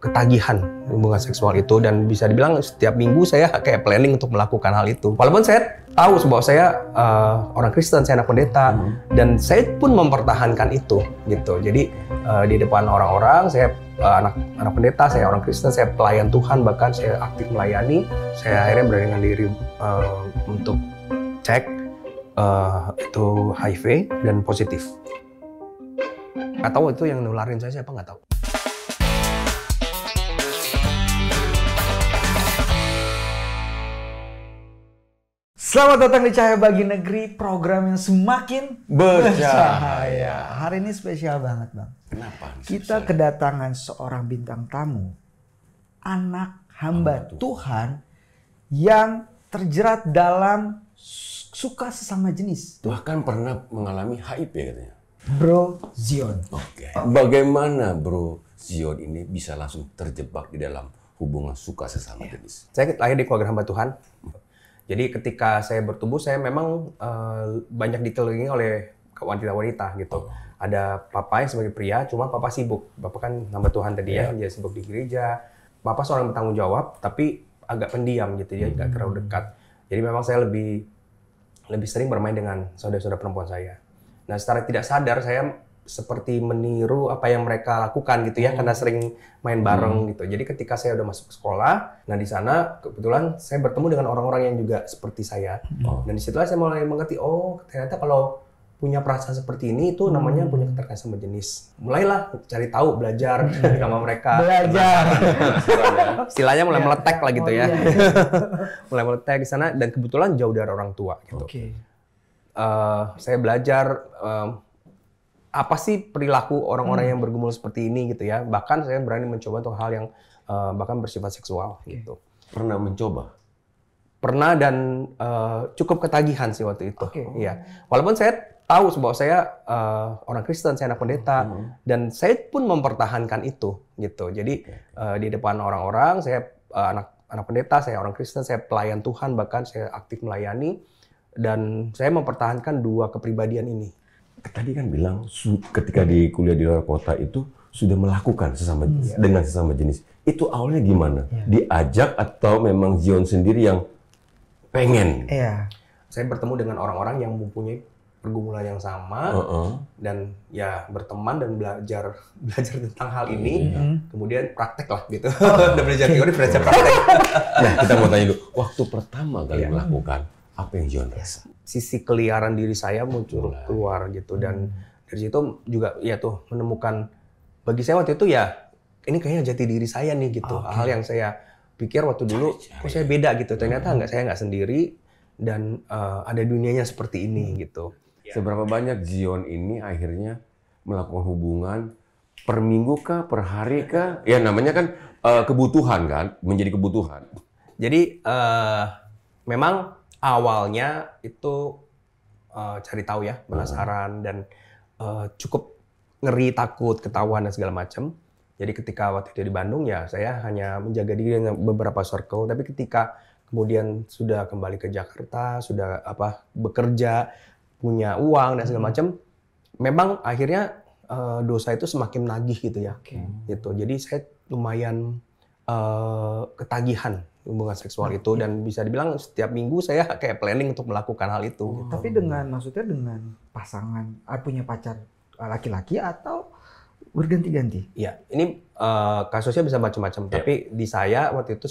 ketagihan hubungan seksual itu, dan bisa dibilang setiap minggu saya kayak planning untuk melakukan hal itu. Walaupun saya tahu bahwa saya orang Kristen, saya anak pendeta, dan saya pun mempertahankan itu gitu. Jadi di depan orang-orang saya anak pendeta, saya orang Kristen, saya pelayan Tuhan, bahkan saya aktif melayani. Saya akhirnya beranikan diri untuk cek itu HIV dan positif. Nggak tahu itu yang nularin saya siapa, nggak tahu. Selamat datang di Cahaya Bagi Negeri, program yang semakin bercahaya. Hari ini spesial banget, Bang. Kenapa? Kita kedatangan seorang bintang tamu, anak hamba Tuhan yang terjerat dalam suka sesama jenis. Bahkan pernah mengalami HIV katanya. Bro Zion. Oke. Bagaimana Bro Zion ini bisa langsung terjebak di dalam hubungan suka sesama jenis? Saya lahir di keluarga hamba Tuhan. Jadi ketika saya bertumbuh, saya memang banyak dikelilingi oleh wanita-wanita gitu. Ada papa yang sebagai pria, cuma papa sibuk. Papa kan hamba Tuhan tadi ya, dia sibuk di gereja. Papa seorang bertanggung jawab, tapi agak pendiam gitu, dia nggak terlalu dekat. Jadi memang saya lebih sering bermain dengan saudara-saudara perempuan saya. Nah, secara tidak sadar saya seperti meniru apa yang mereka lakukan gitu ya, karena sering main bareng gitu. Jadi ketika saya udah masuk sekolah, nah di sana kebetulan saya bertemu dengan orang-orang yang juga seperti saya. Dan disitulah saya mulai mengerti, oh ternyata kalau punya perasaan seperti ini itu namanya punya keterkaitan sama jenis. Mulailah cari tahu, belajar sama mereka. Belajar. Istilahnya mulai meletek lah gitu ya. Mulai meletek di sana, dan kebetulan jauh dari orang tua gitu. Saya belajar apa sih perilaku orang-orang yang bergumul seperti ini gitu ya. Bahkan saya berani mencoba untuk hal yang bahkan bersifat seksual gitu. Pernah mencoba? Pernah, dan cukup ketagihan sih waktu itu. Iya. Walaupun saya tahu bahwa saya orang Kristen, saya anak pendeta, dan saya pun mempertahankan itu gitu. Jadi di depan orang-orang saya anak pendeta, saya orang Kristen, saya pelayan Tuhan, bahkan saya aktif melayani, dan saya mempertahankan dua kepribadian ini. Tadi kan bilang ketika di kuliah di luar kota itu sudah melakukan dengan sesama jenis. Itu awalnya gimana? Diajak atau memang Zion sendiri yang pengen? Saya bertemu dengan orang-orang yang mempunyai pergumulan yang sama, dan ya berteman dan belajar tentang hal ini, kemudian praktek lah gitu. Udah belajar teori, belajar praktek. Nah, kita mau tanya dulu, waktu pertama kali melakukan, apa yang Zion rasa? Sisi keliaran diri saya muncul keluar gitu, dan dari situ juga ya tuh menemukan, bagi saya waktu itu ya ini kayaknya jati diri saya nih gitu. Hal yang saya pikir waktu dulu kok saya beda gitu, ternyata saya nggak sendiri, dan ada dunianya seperti ini gitu. Seberapa banyak Zion ini akhirnya melakukan hubungan per minggu kah, per hari kah? Ya namanya kan kebutuhan kan, menjadi kebutuhan. Jadi memang awalnya itu cari tahu ya, penasaran, dan cukup ngeri, takut, ketahuan dan segala macam. Jadi ketika waktu itu di Bandung ya saya hanya menjaga diri dengan beberapa circle. Tapi ketika kemudian sudah kembali ke Jakarta, sudah bekerja, punya uang dan segala macam, memang akhirnya dosa itu semakin nagih gitu ya. Gitu. Jadi saya lumayan ketagihan hubungan seksual itu, dan bisa dibilang setiap minggu saya kayak planning untuk melakukan hal itu. Tapi maksudnya dengan pasangan, punya pacar laki-laki atau berganti-ganti? Ya, ini kasusnya bisa macam-macam. Tapi di saya waktu itu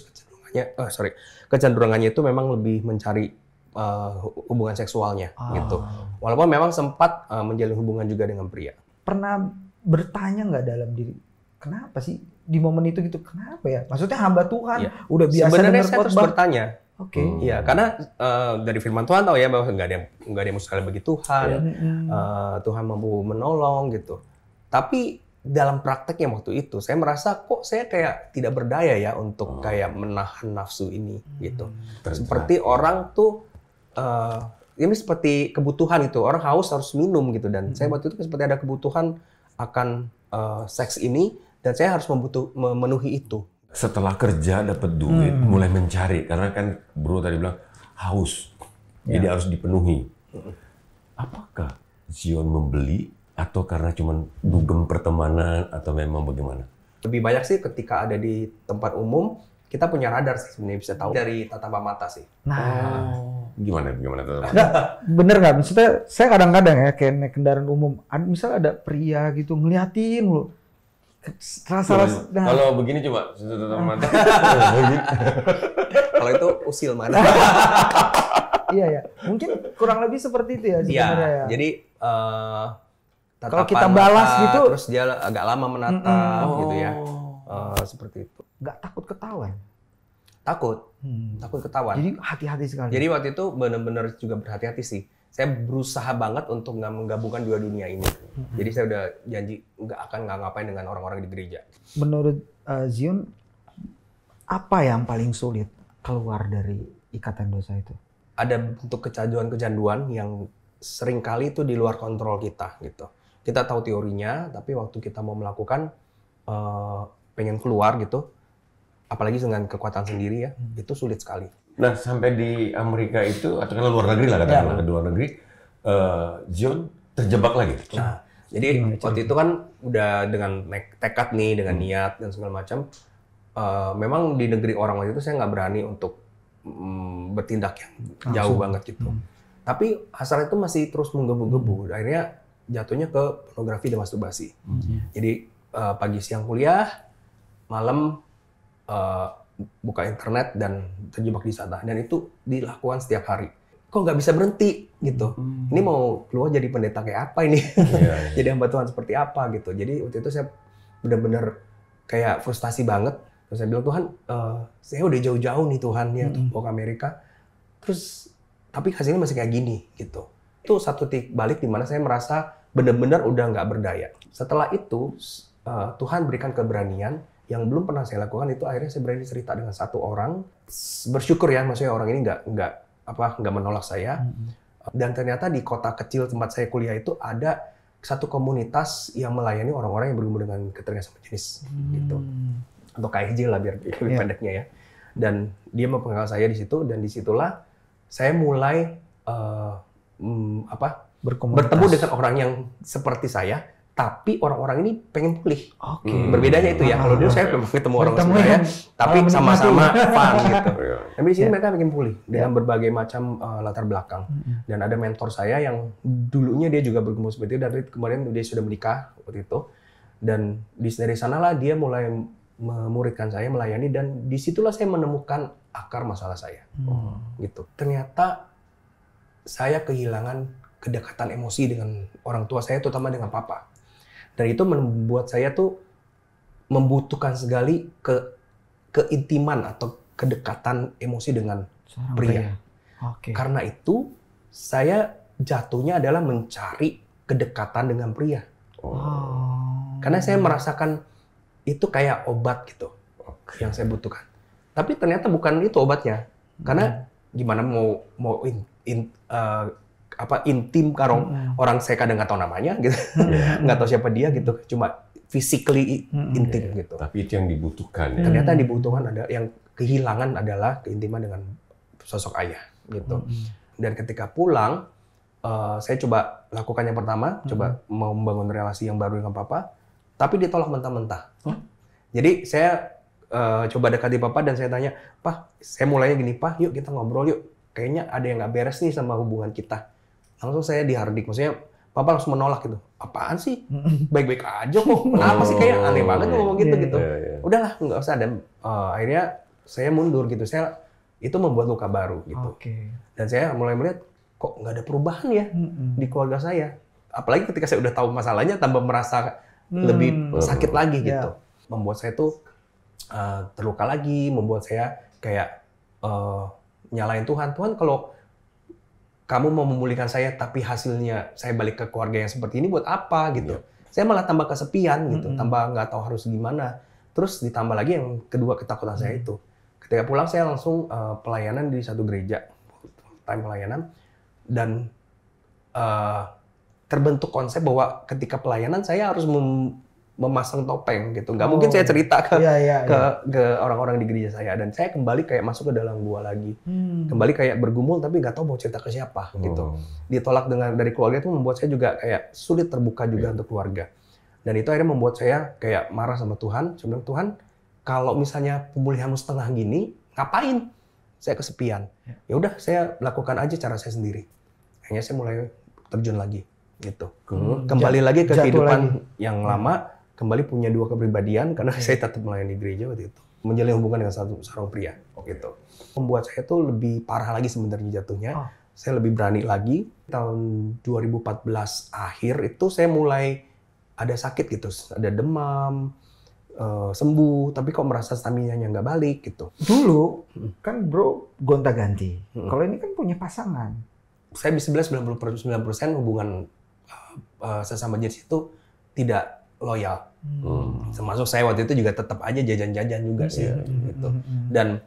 kecenderungannya itu memang lebih mencari hubungan seksualnya gitu. Walaupun memang sempat menjalin hubungan juga dengan pria. Pernah bertanya nggak dalam diri, kenapa sih di momen itu gitu, kenapa ya? Maksudnya hamba Tuhan udah biasa. Sebenarnya saya terus bertanya. Iya, Iya, karena dari firman Tuhan tahu ya bahwa nggak ada yang mustahil bagi Tuhan. Tuhan mampu menolong gitu. Tapi dalam prakteknya waktu itu saya merasa kok saya kayak tidak berdaya ya untuk kayak menahan nafsu ini gitu. Seperti orang tuh ini seperti kebutuhan gitu. Orang haus harus minum gitu, dan saya waktu itu seperti ada kebutuhan akan seks ini, dan saya harus memenuhi itu. Setelah kerja dapat duit, mulai mencari, karena kan Bro tadi bilang haus, jadi harus dipenuhi. Apakah Zion membeli atau karena cuma dugem pertemanan atau memang bagaimana? Lebih banyak sih ketika ada di tempat umum, kita punya radar sih sebenarnya bisa tahu dari tatapan mata sih. Nah, Gimana tuh? bener nggak? Maksudnya saya kadang-kadang ya kayak naik kendaraan umum, misal ada pria gitu ngeliatin lu. Nah, Kalau begini coba tatapan mata. Kalau itu usil mana? iya. Mungkin kurang lebih seperti itu ya sebenarnya ya. Jadi kalau kita tatapan balas mata, gitu, terus dia agak lama menatap gitu ya. Seperti itu. nggak takut ketahuan. Takut ketahuan. Jadi hati-hati sekali. Jadi waktu itu benar-benar juga berhati-hati sih. Saya berusaha banget untuk nggak menggabungkan dua dunia ini. Jadi saya udah janji nggak ngapain dengan orang-orang di gereja. Menurut Zion, apa yang paling sulit keluar dari ikatan dosa itu? Ada bentuk kecanduan-kecanduan yang seringkali itu di luar kontrol kita gitu. Kita tahu teorinya, tapi waktu kita mau melakukan pengen keluar gitu, apalagi dengan kekuatan sendiri ya, itu sulit sekali. Nah, sampai di Amerika itu, atau kan luar negeri lah katakanlah, ke luar negeri, Zion terjebak lagi. Nah, jadi waktu itu kan udah dengan tekad nih, dengan niat dan segala macam. Memang di negeri orang waktu itu saya nggak berani untuk bertindak yang jauh banget gitu. Tapi hasrat itu masih terus menggebu-gebu. Akhirnya jatuhnya ke pornografi dan masturbasi. Jadi pagi siang kuliah, malam buka internet dan terjebak di sana. Dan itu dilakukan setiap hari. Kok nggak bisa berhenti gitu? Ini mau keluar jadi pendeta kayak apa ini? Jadi hamba Tuhan seperti apa gitu? Jadi waktu itu saya benar-benar kayak frustasi banget. Terus saya bilang, Tuhan, saya udah jauh-jauh nih Tuhan ya, mau ke Amerika. Terus tapi hasilnya masih kayak gini gitu. Itu satu titik balik di mana saya merasa benar-benar udah nggak berdaya. Setelah itu Tuhan berikan keberanian yang belum pernah saya lakukan. Itu akhirnya saya berani cerita dengan satu orang. Bersyukur ya, maksudnya orang ini nggak menolak saya. Dan ternyata di kota kecil tempat saya kuliah itu ada satu komunitas yang melayani orang-orang yang bergumul dengan ketergantungan sama jenis gitu. Atau KSJ lah biar lebih pendeknya ya. Dan dia mempengaruhi saya di situ, dan disitulah saya mulai bertemu dengan orang yang seperti saya, tapi orang-orang ini pengen pulih. Berbedanya itu ya. Kalau dulu saya memang ketemu orang seperti saya, tapi sama-sama fun gitu. Tapi di sini mereka pengen pulih dengan berbagai macam latar belakang. Dan ada mentor saya yang dulunya dia juga bergumul seperti itu, dan kemarin dia sudah menikah waktu itu. Dan dari sanalah dia mulai memuridkan saya, melayani, dan disitulah saya menemukan akar masalah saya. Gitu. Ternyata saya kehilangan kedekatan emosi dengan orang tua saya, terutama dengan papa. Dan itu membuat saya tuh membutuhkan sekali keintiman atau kedekatan emosi dengan pria. Karena itu saya jatuhnya adalah mencari kedekatan dengan pria. Karena saya merasakan itu kayak obat gitu yang saya butuhkan. Tapi ternyata bukan itu obatnya. Karena gimana mau intim karong orang saya kadang nggak tahu namanya gitu, nggak tahu siapa dia gitu, cuma physically intim gitu. Tapi itu yang dibutuhkan. Ya? Ternyata yang dibutuhkan ada yang kehilangan adalah keintiman dengan sosok ayah gitu. Dan ketika pulang, saya coba lakukan yang pertama, coba mau membangun relasi yang baru dengan papa, tapi ditolak mentah-mentah. Jadi saya coba dekati papa dan saya tanya, Pak, saya mulainya gini, Pak, yuk kita ngobrol yuk. Kayaknya ada yang nggak beres nih sama hubungan kita. Langsung saya dihardik, maksudnya papa langsung menolak gitu. Apaan sih? Baik-baik aja kok. Kenapa sih, kayak aneh banget ngomong gitu. Udahlah, nggak usah. Dan akhirnya saya mundur gitu. Itu membuat luka baru gitu. Dan saya mulai melihat kok nggak ada perubahan ya di keluarga saya. Apalagi ketika saya udah tahu masalahnya, tambah merasa lebih sakit lagi gitu. Membuat saya tuh terluka lagi, membuat saya kayak nyalain Tuhan. Tuhan, kalau kamu mau memulihkan saya, tapi hasilnya saya balik ke keluarga yang seperti ini, buat apa gitu? Saya malah tambah kesepian gitu, tambah nggak tahu harus gimana. Terus ditambah lagi yang kedua, ketakutan saya itu. Ketika pulang saya langsung pelayanan di satu gereja, time pelayanan, dan terbentuk konsep bahwa ketika pelayanan saya harus memasang topeng gitu. Nggak mungkin saya cerita ke orang-orang di gereja saya. Dan saya kembali kayak masuk ke dalam gua lagi. Kembali kayak bergumul tapi nggak tahu mau cerita ke siapa gitu. Ditolak dari keluarga itu membuat saya juga kayak sulit terbuka juga untuk keluarga. Dan itu akhirnya membuat saya kayak marah sama Tuhan. Saya bilang, Tuhan, kalau misalnya pemulihanmu setengah gini, ngapain? Saya kesepian. Ya udah, saya lakukan aja cara saya sendiri. Akhirnya saya mulai terjun lagi, gitu. Kembali lagi ke kehidupan yang lama, kembali punya 2 kepribadian karena saya tetap melayani gereja waktu itu. Menjalin hubungan dengan seorang pria, gitu. Membuat saya tuh lebih parah lagi sebenarnya jatuhnya. Saya lebih berani lagi. Tahun 2014 akhir itu saya mulai ada sakit gitu, ada demam, sembuh, tapi kok merasa stamina-nya nggak balik gitu. Dulu kan bro gonta-ganti. Kalau ini kan punya pasangan. Saya bisa bilang 99% hubungan sesama jenis itu tidak loyal. Termasuk saya waktu itu juga tetap aja jajan-jajan juga sih. Gitu. Dan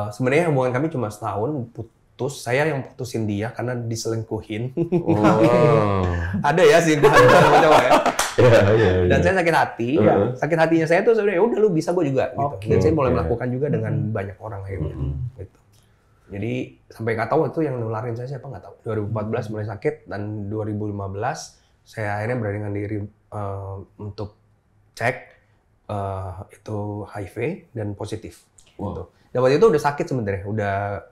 sebenarnya hubungan kami cuma setahun putus. Saya yang putusin dia karena diselingkuhin. Ada ya sih sama cowok ya. Dan saya sakit hati. Sakit hatinya saya tuh sebenarnya udah lu bisa, gue juga gitu. Dan saya mulai melakukan juga dengan banyak orang akhirnya. Gitu. Jadi sampai nggak tahu itu yang nularin saya siapa nggak tahu. 2014 mulai sakit dan 2015 saya akhirnya beranikan diri untuk cek itu HIV dan positif. Gitu. Dan waktu itu udah sakit sebenarnya,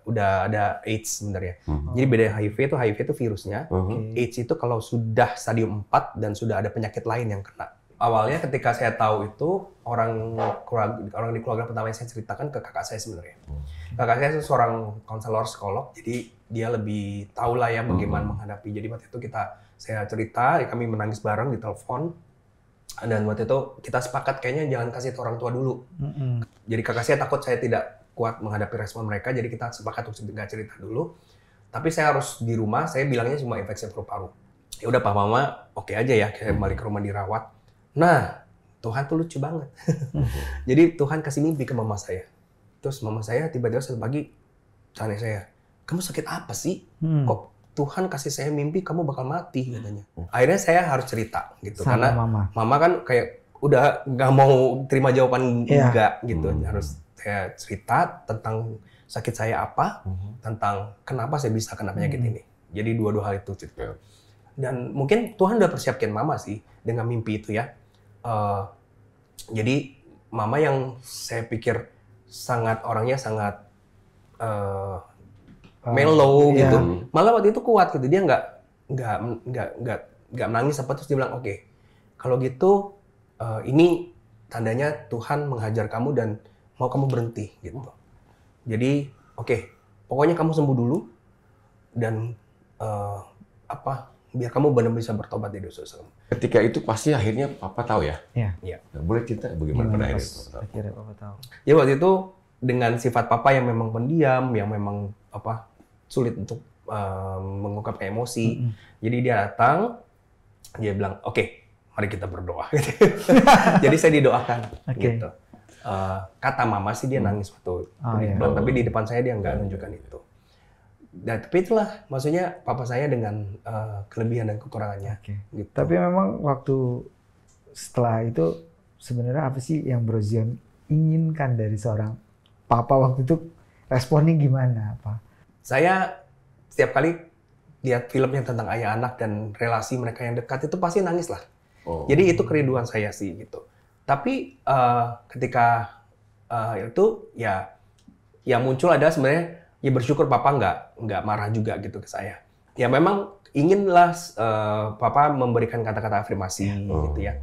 udah ada AIDS sebenarnya. Jadi beda HIV itu virusnya. AIDS itu kalau sudah stadium 4 dan sudah ada penyakit lain yang kena. Awalnya ketika saya tahu itu, orang di keluarga pertama yang saya ceritakan ke kakak saya sebenarnya. Kakak saya itu seorang konselor psikolog, jadi dia lebih tahu lah ya bagaimana menghadapi. Jadi waktu itu saya cerita, kami menangis bareng di telepon. Dan waktu itu kita sepakat kayaknya jangan kasih ke orang tua dulu. Jadi kakak saya takut saya tidak kuat menghadapi respon mereka, jadi kita sepakat untuk nggak cerita dulu. Tapi saya harus di rumah, saya bilangnya cuma infeksi paru-paru. Ya udah Pak Mama, oke aja ya, saya balik ke rumah dirawat. Nah, Tuhan tuh lucu banget. Jadi Tuhan kasih mimpi ke mama saya. Terus mama saya tiba-tiba satu pagi tanya saya, kamu sakit apa sih? Kok Tuhan kasih saya mimpi kamu bakal mati katanya. Akhirnya saya harus cerita gitu. Sama karena mama kan kayak udah nggak mau terima jawaban enggak gitu. Harus saya cerita tentang sakit saya apa, tentang kenapa saya bisa kena penyakit ini. Jadi dua hal itu cerita. Dan mungkin Tuhan udah persiapkan mama sih dengan mimpi itu ya. Jadi mama yang saya pikir orangnya sangat mellow gitu. Malah waktu itu kuat gitu. Dia nggak menangis apa, terus dia bilang oke, kalau gitu ini tandanya Tuhan menghajar kamu dan mau kamu berhenti gitu. Jadi oke, pokoknya kamu sembuh dulu dan biar kamu benar-benar bisa bertobat di dosa-dosa kamu. Ketika itu pasti akhirnya Papa tahu ya? Iya. Nah, boleh cerita bagaimana pada akhirnya Papa tahu? Ya waktu itu dengan sifat Papa yang memang pendiam, yang memang sulit untuk mengungkapkan emosi. Jadi dia datang, dia bilang, oke, mari kita berdoa. Jadi saya didoakan. Gitu. Kata Mama sih dia nangis waktu tapi di depan saya dia nggak nunjukkan itu. Dan tapi itulah maksudnya Papa saya dengan kelebihan dan kekurangannya. Gitu. Tapi memang waktu setelah itu sebenarnya apa sih yang Bro Zion inginkan dari seorang Papa waktu itu? Responnya gimana? Saya setiap kali lihat film yang tentang ayah anak dan relasi mereka yang dekat itu pasti nangis lah. Jadi itu kerinduan saya sih gitu. Tapi ketika itu ya muncul adalah sebenarnya ya bersyukur Papa nggak marah juga gitu ke saya. Ya memang inginlah Papa memberikan kata-kata afirmasi gitu ya.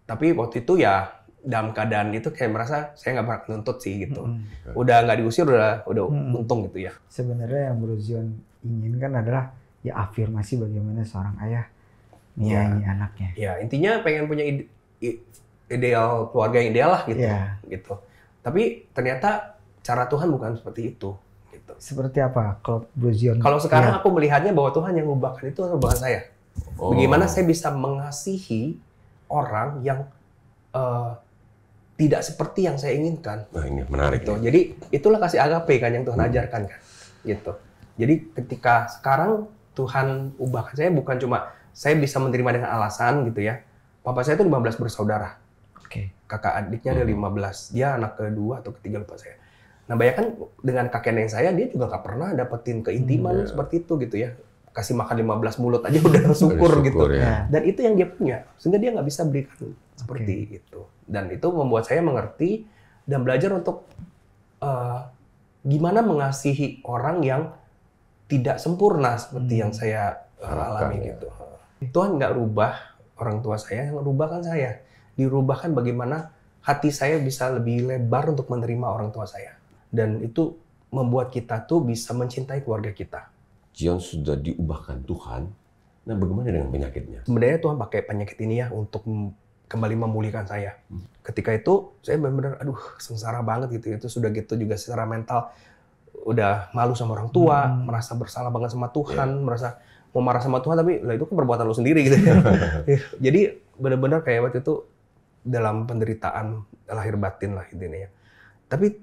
Tapi waktu itu ya dalam keadaan itu kayak merasa saya nggak pernah nuntut sih gitu. Udah nggak diusir udah untung gitu ya. Sebenarnya yang Bro Zion inginkan adalah ya afirmasi bagaimana seorang ayah menyayangi anaknya. Ya intinya pengen punya ideal keluarga yang ideal lah gitu. Gitu. Tapi ternyata cara Tuhan bukan seperti itu. Gitu. Seperti apa kalau Bro Zion? Kalau sekarang aku melihatnya bahwa Tuhan yang mengubahkan itu bukan saya. Bagaimana saya bisa mengasihi orang yang tidak seperti yang saya inginkan. Nah, ini menarik. Gitu. Jadi itulah kasih agape kan yang Tuhan ajarkan kan. Gitu. Jadi ketika sekarang Tuhan ubahkan saya bukan cuma saya bisa menerima dengan alasan gitu ya. Papa saya itu 15 bersaudara. Kakak adiknya ada 15. Dia anak kedua atau ketiga lupa saya. Nah, bayangkan dengan kakek nenek saya dia juga nggak pernah dapetin keintiman seperti itu gitu ya. kasih makan 15 mulut aja udah syukur gitu. Ya. Dan itu yang dia punya, sehingga dia nggak bisa berikan seperti itu. Dan itu membuat saya mengerti dan belajar untuk gimana mengasihi orang yang tidak sempurna seperti yang saya alami gitu. Tuhan nggak rubah orang tua saya, yang rubah kan saya. Dirubahkan bagaimana hati saya bisa lebih lebar untuk menerima orang tua saya. Dan itu membuat kita tuh bisa mencintai keluarga kita. Zion sudah diubahkan Tuhan. Nah, bagaimana dengan penyakitnya? Sebenarnya Tuhan pakai penyakit ini ya untuk kembali memulihkan saya. Ketika itu saya benar-benar sengsara banget gitu. Itu sudah gitu juga secara mental udah malu sama orang tua, merasa bersalah banget sama Tuhan, merasa mau marah sama Tuhan, tapi lah itu kan perbuatan lo sendiri gitu. Jadi benar-benar kayak waktu itu dalam penderitaan lahir batin lah intinya ya. Tapi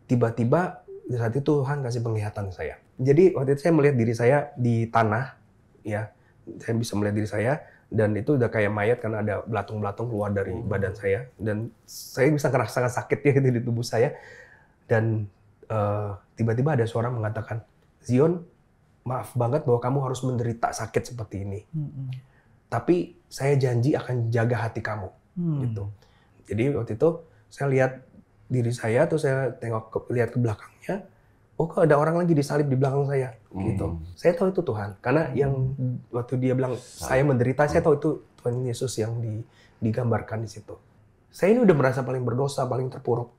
tiba-tiba di saat itu Tuhan kasih penglihatan saya. Jadi waktu itu saya melihat diri saya di tanah, ya, saya bisa melihat diri saya dan itu udah kayak mayat karena ada belatung-belatung keluar dari badan saya dan saya bisa ngerasakan sakit ya di tubuh saya dan tiba-tiba ada suara mengatakan, Zion, maaf banget bahwa kamu harus menderita sakit seperti ini. Tapi saya janji akan jaga hati kamu. Gitu. Jadi waktu itu saya lihat diri saya, terus saya lihat ke belakangnya, oh kok ada orang lagi disalib di belakang saya. Gitu. Saya tahu itu Tuhan. Karena yang waktu dia bilang saya menderita, saya tahu itu Tuhan Yesus yang digambarkan di situ. Saya ini udah merasa paling berdosa, paling terpuruk.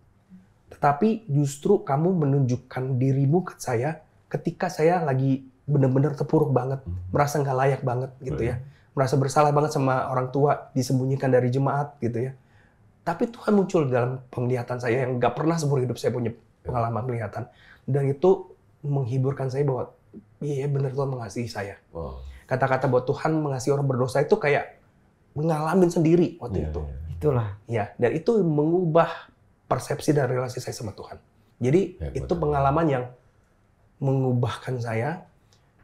Tetapi justru kamu menunjukkan dirimu ke saya ketika saya lagi benar-benar terpuruk banget, merasa nggak layak banget gitu ya, merasa bersalah banget sama orang tua, disembunyikan dari jemaat gitu ya. Tapi Tuhan muncul dalam penglihatan saya yang nggak pernah seumur hidup saya punya pengalaman penglihatan, dan itu menghiburkan saya bahwa iya benar Tuhan mengasihi saya. Kata-kata bahwa Tuhan mengasihi orang berdosa itu kayak ngalamin sendiri waktu itu. Itulah. Ya, dan itu mengubah persepsi dan relasi saya sama Tuhan. Jadi itu pengalaman yang mengubahkan saya.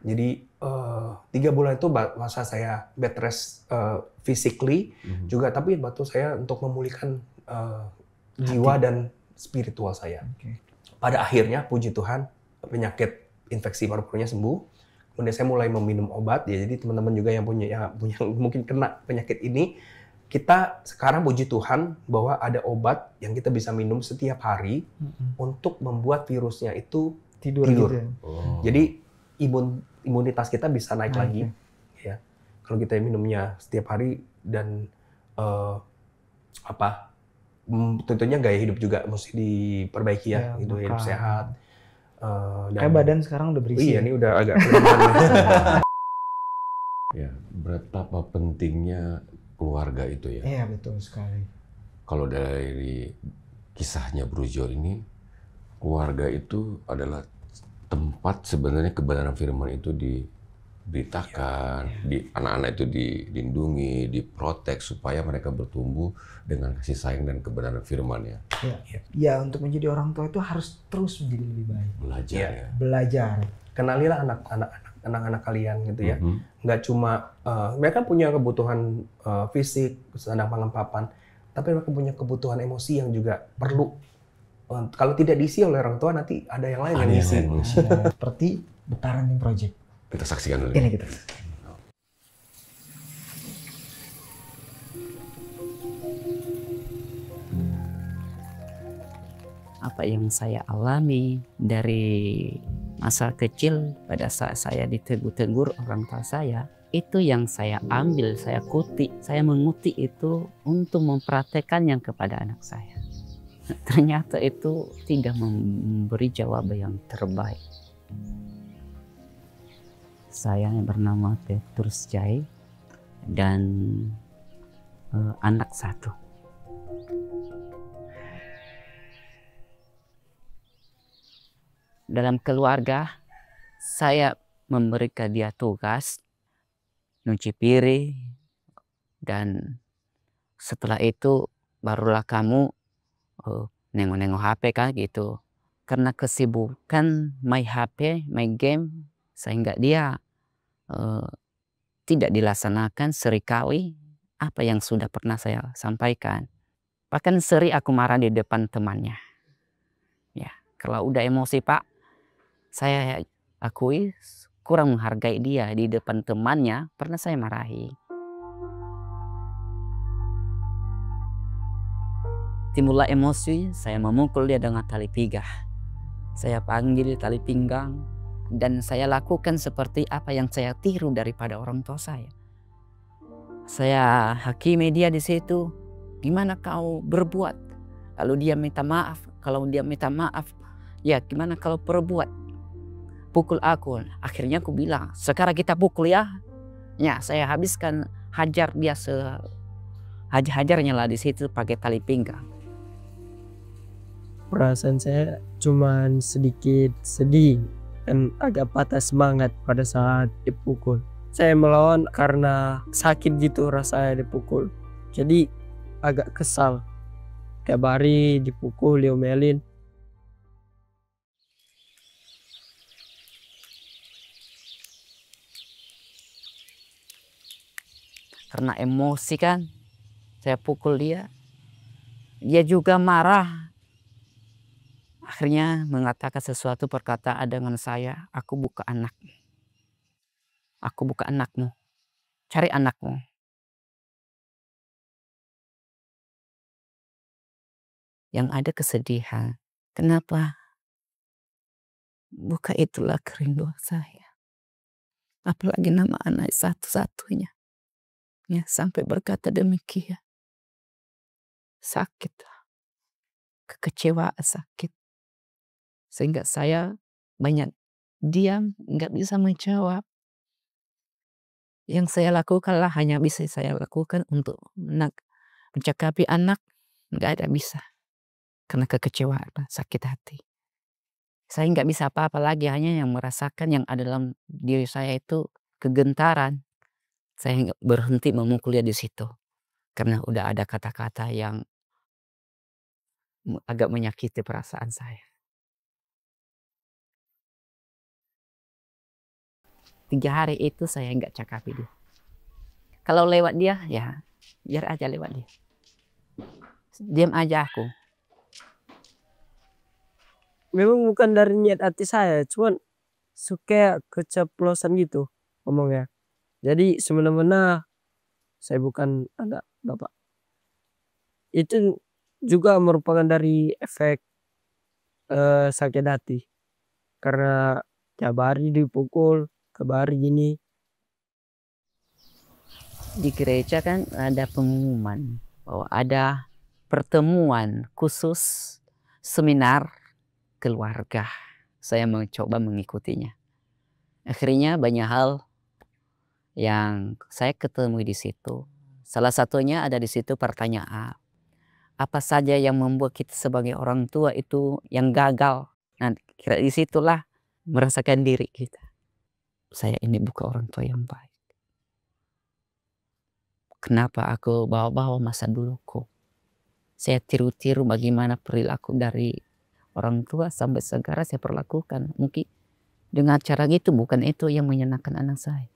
Jadi 3 bulan itu masa saya bed rest physically juga, tapi bantu saya untuk memulihkan jiwa dan spiritual saya. Pada akhirnya puji Tuhan penyakit infeksi paru-parunya sembuh. Kemudian saya mulai meminum obat. Ya, jadi teman-teman juga yang punya mungkin kena penyakit ini, kita sekarang puji Tuhan bahwa ada obat yang kita bisa minum setiap hari untuk membuat virusnya itu tidur. Gitu ya? Jadi imunitas kita bisa naik lagi. Ya. Kalau kita minumnya setiap hari dan tentunya gaya hidup juga mesti diperbaiki ya, hidup sehat. Kayak badan sekarang udah berisi. Iya, ini udah agak ya, betapa pentingnya keluarga itu ya. Iya, betul sekali. Kalau dari kisahnya Bro Zion ini, keluarga itu adalah tempat sebenarnya kebenaran firman itu diberitakan, anak-anak itu dilindungi, diprotek supaya mereka bertumbuh dengan kasih sayang dan kebenaran firman ya. Ya, untuk menjadi orang tua itu harus terus menjadi lebih baik. Belajar ya. Belajar. Kenalilah anak-anak kalian gitu ya. Nggak cuma mereka punya kebutuhan fisik, sandang pangan papan, tapi mereka punya kebutuhan emosi yang juga perlu. Kalau tidak diisi oleh orang tua, nanti ada yang lain yang diisi. Seperti The Parenting Project. Kita saksikan dulu. Ini kita. Apa yang saya alami dari masa kecil pada saat saya ditegur orang tua saya, itu yang saya ambil, saya mengutip itu untuk mempraktekkannya kepada anak saya. Ternyata itu tidak memberi jawaban yang terbaik. Saya bernama Petrus Jai dan anak 1. Dalam keluarga, saya memberikan dia tugas nyuci piring, dan setelah itu barulah kamu nengok-nengok HP kan gitu. Karena kesibukan main HP, main game, sehingga dia tidak dilaksanakan seringkali apa yang sudah pernah saya sampaikan. Bahkan sering aku marah di depan temannya. Ya, kalau udah emosi Pak, saya akui kurang menghargai dia di depan temannya, pernah saya marahi. Timbullah emosi, saya memukul dia dengan tali pigah. Saya panggil tali pinggang dan saya lakukan seperti apa yang saya tiru daripada orang tua saya. Saya hakimi dia di situ. Gimana kau berbuat? Lalu dia minta maaf. Kalau dia minta maaf, ya gimana kalau perbuat? Pukul aku. Akhirnya aku bilang, sekarang kita pukul ya. Ya, saya habiskan hajar dia hajarnya lah di situ pakai tali pinggang. Perasaan saya cuman sedikit sedih dan agak patah semangat pada saat dipukul. Saya melawan karena sakit gitu rasanya dipukul. Jadi agak kesal. Tiap hari dipukul, diomelin. Karena emosi kan, saya pukul dia. Dia juga marah. Akhirnya mengatakan sesuatu perkataan dengan saya, aku bukan anakmu. Aku bukan anakmu. Cari anakmu. Yang ada kesedihan. Kenapa? Bukan itulah kerinduan saya. Apalagi nama anak satu-satunya. Ya, sampai berkata demikian. Sakit. Kekecewaan sakit. Sehingga saya banyak diam, nggak bisa menjawab. Yang saya lakukanlah hanya bisa saya lakukan untuk mencakapi anak, nggak ada bisa. Karena kekecewaan, sakit hati. Saya nggak bisa apa-apa lagi, hanya yang merasakan yang ada dalam diri saya itu kegentaran. Saya berhenti memukul dia di situ. Karena udah ada kata-kata yang agak menyakiti perasaan saya. 3 hari itu saya nggak cakapi dia. Kalau lewat dia, ya biar aja lewat dia. Diam aja aku. Memang bukan dari niat hati saya, cuman suka keceplosan gitu ngomongnya. Jadi semena-mena saya bukan anak bapak. Itu juga merupakan dari efek sakit hati. Karena tiap hari dipukul, kabar gini. Di gereja kan ada pengumuman bahwa ada pertemuan khusus seminar keluarga. Saya mencoba mengikutinya. Akhirnya banyak hal yang saya ketemu di situ. Salah satunya ada di situ pertanyaan. Apa saja yang membuat kita sebagai orang tua itu yang gagal? Nah, kira di situlah merasakan diri kita. Saya ini bukan orang tua yang baik. Kenapa aku bawa-bawa masa duluku? Saya tiru-tiru bagaimana perilaku dari orang tua sampai sekarang saya perlakukan. Mungkin dengan cara itu bukan itu yang menyenangkan anak saya.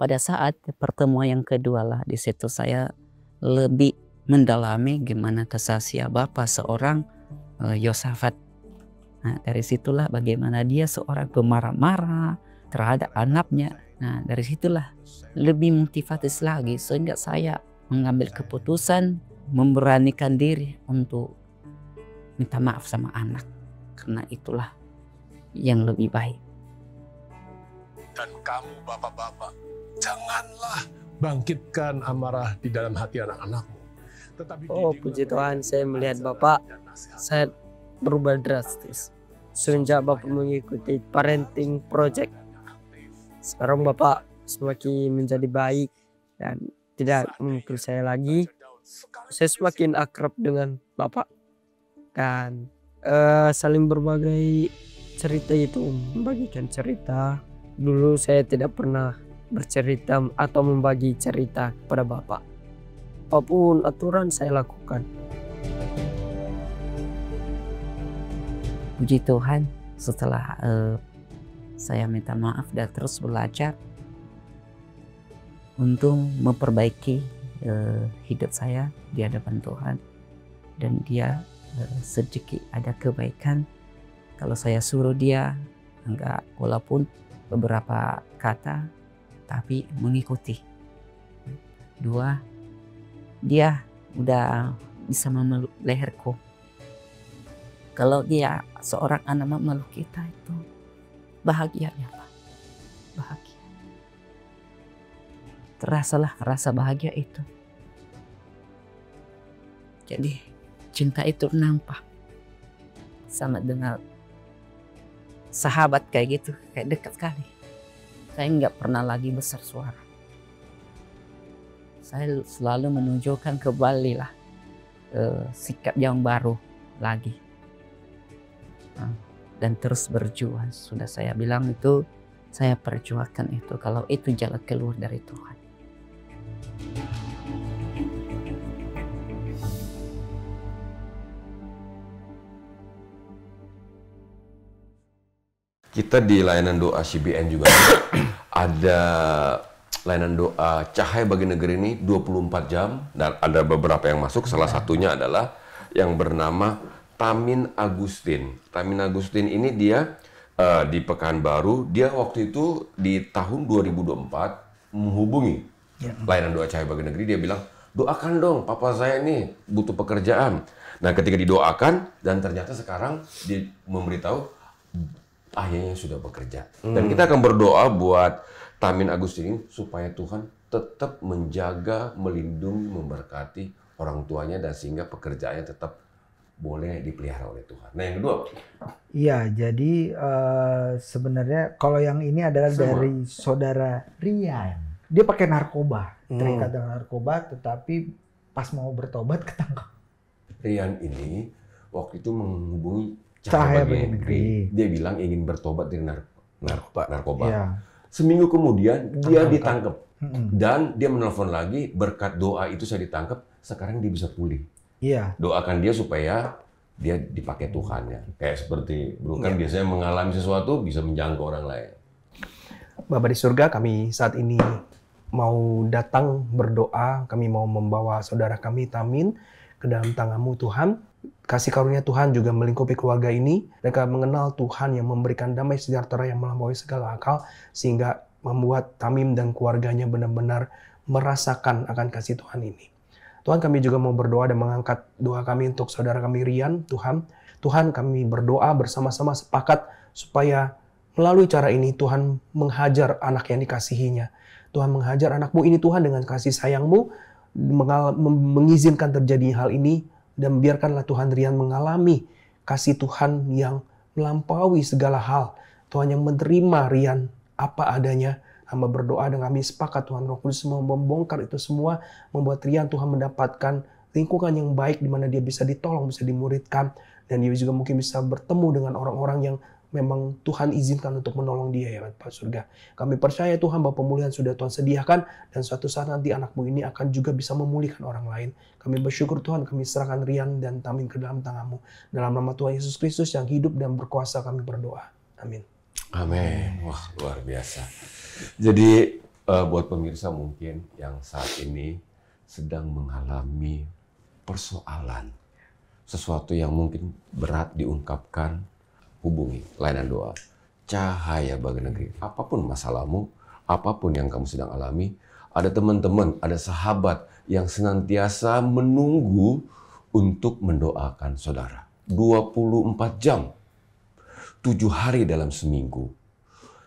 Pada saat pertemuan yang kedua lah, di situ saya lebih mendalami gimana kesaksian Bapak seorang Yosafat. Nah, dari situlah bagaimana dia seorang pemarah-marah terhadap anaknya. Nah, dari situlah lebih motivatif lagi sehingga saya mengambil keputusan memberanikan diri untuk minta maaf sama anak. Karena itulah yang lebih baik. Dan kamu bapak-bapak, janganlah bangkitkan amarah di dalam hati anak-anakmu. Tetapi Puji Tuhan, saya melihat Bapak, saya berubah drastis semenjak Bapak mengikuti parenting project. Sekarang Bapak semakin menjadi baik dan tidak memukul saya lagi. Saya semakin akrab dengan Bapak dan saling berbagai cerita itu, membagikan cerita. Dulu saya tidak pernah bercerita atau membagi cerita kepada Bapak. Apapun aturan saya lakukan. Puji Tuhan, setelah saya minta maaf dan terus belajar untuk memperbaiki hidup saya di hadapan Tuhan. Dan dia sedikit ada kebaikan. Kalau saya suruh dia enggak walaupun beberapa kata tapi mengikuti. 2, dia udah bisa memeluk leherku. Kalau dia seorang anak memeluk kita itu bahagianya Pak. Bahagia. Terasalah rasa bahagia itu. Jadi cinta itu nampak sama dengan sahabat kayak gitu, kayak dekat sekali. Saya nggak pernah lagi besar suara. Saya selalu menunjukkan kembali lah sikap yang baru lagi. Dan terus berjuang. Sudah saya bilang itu, saya perjuangkan itu. Kalau itu jalan keluar dari Tuhan. Kita di layanan doa CBN juga ada layanan doa Cahaya Bagi Negeri ini 24 jam. Dan ada beberapa yang masuk, salah satunya adalah yang bernama Tamin Agustin. Tamin Agustin ini dia di Pekanbaru. Dia waktu itu di tahun 2024 menghubungi layanan doa Cahaya Bagi Negeri. Dia bilang, doakan dong, papa saya ini butuh pekerjaan. Nah, ketika didoakan dan ternyata sekarang dia memberitahu ayahnya sudah bekerja. Dan kita akan berdoa buat Tamin Agustin ini supaya Tuhan tetap menjaga, melindungi, memberkati orang tuanya dan sehingga pekerjaannya tetap boleh dipelihara oleh Tuhan. Nah, yang kedua. Iya, jadi sebenarnya kalau yang ini adalah dari saudara Rian. Dia pakai narkoba, terikat dengan narkoba, tetapi pas mau bertobat ketangkap. Rian ini waktu itu menghubungi Cahaya Bagi Negeri. Dia bilang ingin bertobat dari narkoba. Iya. Seminggu kemudian dia ditangkap. Dan dia menelpon lagi, berkat doa itu saya ditangkap, sekarang dia bisa pulih. Iya. Doakan dia supaya dia dipakai Tuhan ya. Kayak seperti Bro kan biasanya mengalami sesuatu bisa menjangkau orang lain. Bapa di surga, kami saat ini mau datang berdoa, kami mau membawa saudara kami Tamin ke dalam tangan-Mu Tuhan. Kasih karunia Tuhan juga melingkupi keluarga ini. Mereka mengenal Tuhan yang memberikan damai sejahtera yang melampaui segala akal, sehingga membuat Tamim dan keluarganya benar-benar merasakan akan kasih Tuhan ini. Tuhan, kami juga mau berdoa dan mengangkat doa kami untuk saudara kami Rian, Tuhan. Tuhan, kami berdoa bersama-sama sepakat supaya melalui cara ini Tuhan menghajar anak yang dikasihinya. Tuhan menghajar anak-Mu ini Tuhan dengan kasih sayang-Mu, mengizinkan terjadi hal ini, dan biarkanlah Tuhan Rian mengalami kasih Tuhan yang melampaui segala hal. Tuhan yang menerima Rian apa adanya. Hamba berdoa dan kami sepakat Tuhan Roh Kudus semua membongkar itu semua, membuat Rian Tuhan mendapatkan lingkungan yang baik di mana dia bisa ditolong, bisa dimuridkan, dan dia juga mungkin bisa bertemu dengan orang-orang yang memang Tuhan izinkan untuk menolong dia ya Bapak surga. Kami percaya Tuhan bahwa pemulihan sudah Tuhan sediakan dan suatu saat nanti anak-Mu ini akan juga bisa memulihkan orang lain. Kami bersyukur Tuhan, kami serahkan Rian dan Tamin ke dalam tangan-Mu. Dalam nama Tuhan Yesus Kristus yang hidup dan berkuasa kami berdoa. Amin. Amin. Wah, luar biasa. Jadi buat pemirsa mungkin yang saat ini sedang mengalami persoalan, sesuatu yang mungkin berat diungkapkan, hubungi layanan doa Cahaya Bagi Negeri. Apapun masalahmu, apapun yang kamu sedang alami, ada teman-teman, ada sahabat yang senantiasa menunggu untuk mendoakan saudara. 24 jam, 7 hari dalam seminggu,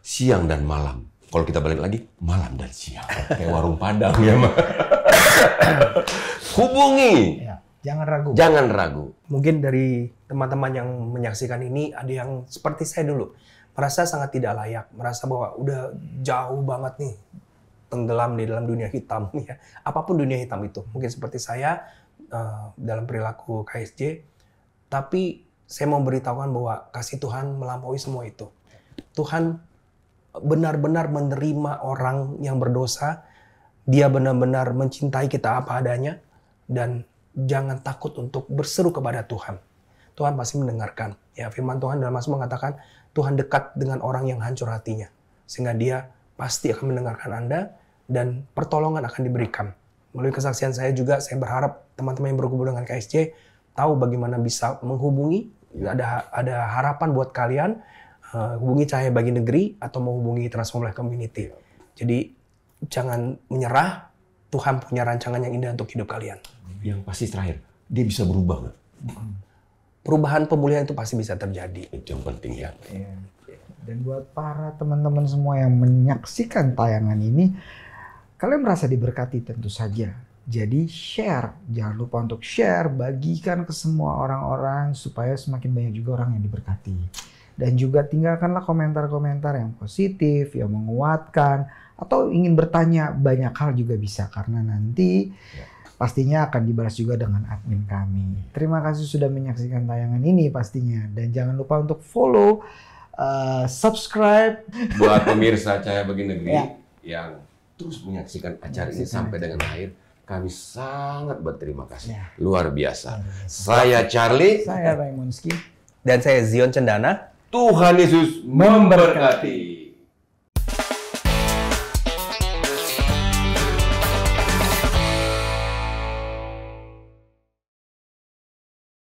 siang dan malam. Kalau kita balik lagi, malam dan siang. Kayak warung Padang ya, Mak. Hubungi. Ya, jangan ragu. Jangan ragu. Mungkin dari teman-teman yang menyaksikan ini ada yang seperti saya dulu, merasa sangat tidak layak, merasa bahwa udah jauh banget nih tenggelam di dalam dunia hitam ya. Apapun dunia hitam itu, mungkin seperti saya dalam perilaku KSJ, tapi saya mau beritahukan bahwa kasih Tuhan melampaui semua itu. Tuhan benar-benar menerima orang yang berdosa, Dia benar-benar mencintai kita apa adanya, dan jangan takut untuk berseru kepada Tuhan. Tuhan pasti mendengarkan. Ya, firman Tuhan dalam Mazmur mengatakan, Tuhan dekat dengan orang yang hancur hatinya, sehingga Dia pasti akan mendengarkan Anda dan pertolongan akan diberikan. Melalui kesaksian saya juga, saya berharap teman-teman yang berhubung dengan KSJ tahu bagaimana bisa menghubungi. Ada harapan buat kalian. hubungi Cahaya Bagi Negeri atau mau hubungi Transform Life Community. Jadi jangan menyerah, Tuhan punya rancangan yang indah untuk hidup kalian. Yang pasti terakhir, dia bisa berubah nggak? Perubahan pemulihan itu pasti bisa terjadi. Itu yang penting ya. Iya. Dan buat para teman-teman semua yang menyaksikan tayangan ini, kalian merasa diberkati tentu saja. Jadi share, jangan lupa untuk share, bagikan ke semua orang-orang supaya semakin banyak juga orang yang diberkati. Dan juga tinggalkanlah komentar-komentar yang positif, yang menguatkan, atau ingin bertanya, banyak hal juga bisa karena nanti pastinya akan dibalas juga dengan admin kami. Terima kasih sudah menyaksikan tayangan ini pastinya. Dan jangan lupa untuk follow, subscribe. Buat pemirsa Cahaya Bagi Negeri Ya. yang terus menyaksikan acara ini sampai dengan akhir, kami sangat berterima kasih. Ya. Luar biasa. Saya Charlie. Saya Raimonski. Dan saya Zion Cendana. Tuhan Yesus memberkati.